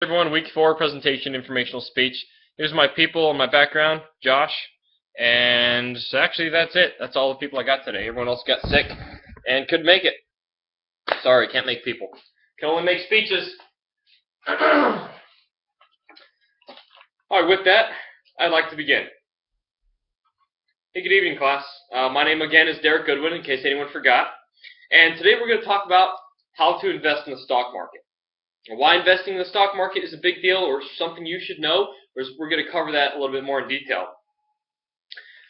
Everyone, week 4 presentation, informational speech. Here's my people and my background, Josh, and actually that's it. That's all the people I got today. Everyone else got sick and couldn't make it. Sorry, can't make people. Can only make speeches. Alright, with that, I'd like to begin. Hey, good evening, class. My name again is Derek Goodwin, in case anyone forgot. And today we're going to talk about how to invest in the stock market. Why investing in the stock market is a big deal or something you should know, we're going to cover that a little bit more in detail.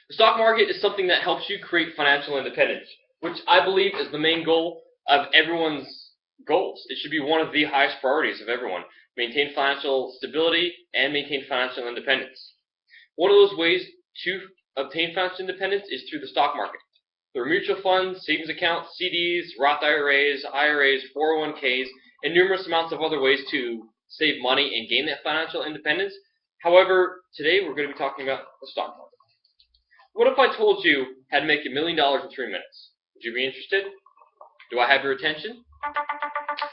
The stock market is something that helps you create financial independence, which I believe is the main goal of everyone's goals. It should be one of the highest priorities of everyone. Maintain financial stability and maintain financial independence. One of those ways to obtain financial independence is through the stock market. There are mutual funds, savings accounts, CDs, Roth IRAs, 401ks, and numerous amounts of other ways to save money and gain that financial independence. However, today we're going to be talking about the stock market. What if I told you how to make $1 million in 3 minutes? Would you be interested? Do I have your attention?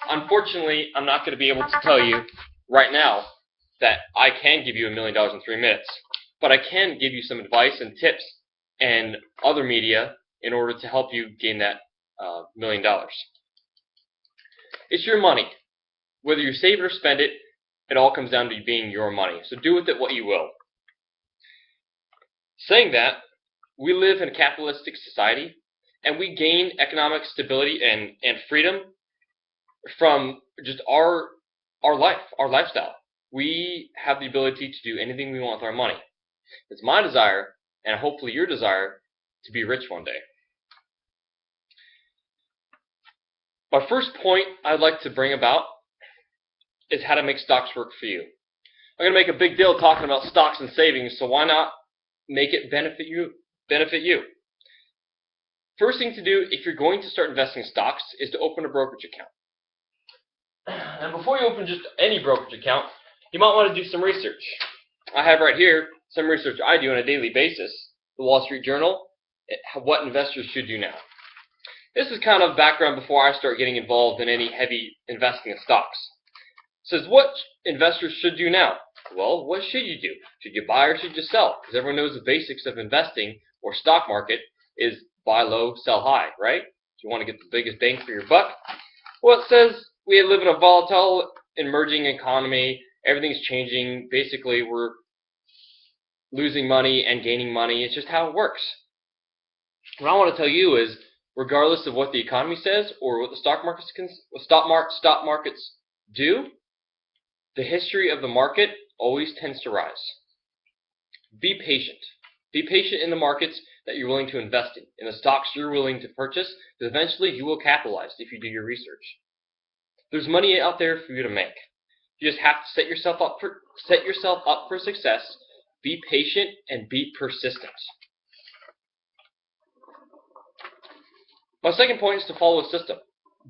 Unfortunately, I'm not going to be able to tell you right now that I can give you $1 million in 3 minutes, but I can give you some advice and tips and other media in order to help you gain that $1 million. It's your money. Whether you save it or spend it, it all comes down to being your money. So do with it what you will. Saying that, we live in a capitalistic society, and we gain economic stability and freedom from just our life, our lifestyle. We have the ability to do anything we want with our money. It's my desire, and hopefully your desire, to be rich one day. My first point I'd like to bring about is how to make stocks work for you. I'm going to make a big deal talking about stocks and savings, so why not make it benefit you? First thing to do if you're going to start investing in stocks is to open a brokerage account. And before you open just any brokerage account, you might want to do some research. I have right here some research I do on a daily basis. The Wall Street Journal, what investors should do now. This is kind of background before I start getting involved in any heavy investing in stocks. It says, what investors should do now? Well, what should you do? Should you buy or should you sell? Because everyone knows the basics of investing or stock market is buy low, sell high, right? If you want to get the biggest bang for your buck. Well, it says we live in a volatile, emerging economy. Everything's changing. Basically, we're losing money and gaining money. It's just how it works. What I want to tell you is, regardless of what the economy says or what the stock markets do, the history of the market always tends to rise. Be patient. Be patient in the markets that you're willing to invest in the stocks you're willing to purchase, because eventually you will capitalize if you do your research. There's money out there for you to make. You just have to set yourself up for success, be patient, and be persistent. My second point is to follow a system.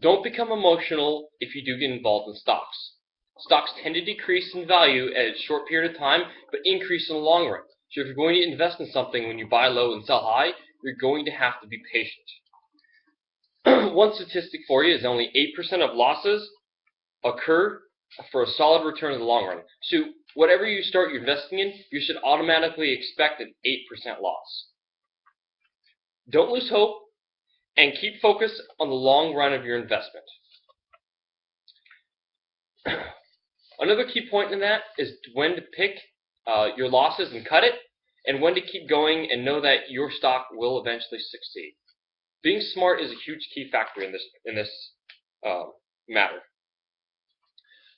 Don't become emotional if you do get involved in stocks. Stocks tend to decrease in value at a short period of time, but increase in the long run. So if you're going to invest in something when you buy low and sell high, you're going to have to be patient. One statistic for you is only 8% of losses occur for a solid return in the long run. So whatever you start investing in, you should automatically expect an 8% loss. Don't lose hope. And keep focused on the long run of your investment. Another key point in that is when to pick your losses and cut it, and when to keep going and know that your stock will eventually succeed. Being smart is a huge key factor in this matter.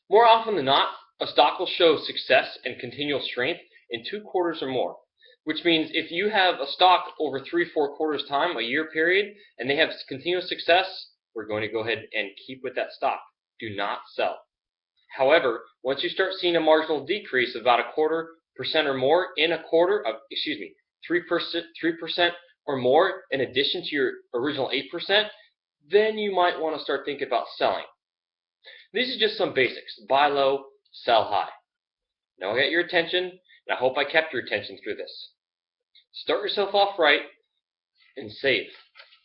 More often than not, a stock will show success and continual strength in 2 quarters or more. Which means if you have a stock over 3-4 quarters time, a year period, and they have continuous success, we're going to go ahead and keep with that stock. Do not sell. However, once you start seeing a marginal decrease of about 0.25% or more in 3% or more in addition to your original 8%, then you might want to start thinking about selling. These are just some basics. Buy low, sell high. Now I got your attention, and I hope I kept your attention through this. Start yourself off right and save.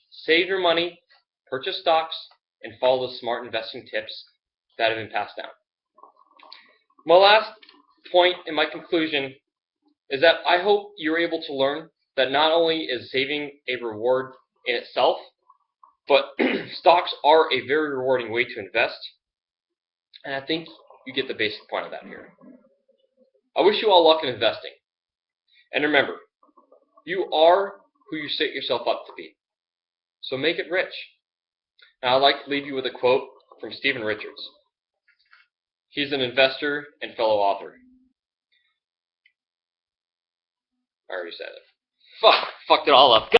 Save your money, purchase stocks, and follow the smart investing tips that have been passed down. My last point in my conclusion is that I hope you're able to learn that not only is saving a reward in itself, but stocks are a very rewarding way to invest, and I think you get the basic point of that here. I wish you all luck in investing, and remember, you are who you set yourself up to be, so make it rich. Now I'd like to leave you with a quote from Stephen Richards. He's an investor and fellow author. I already said it. Fucked it all up.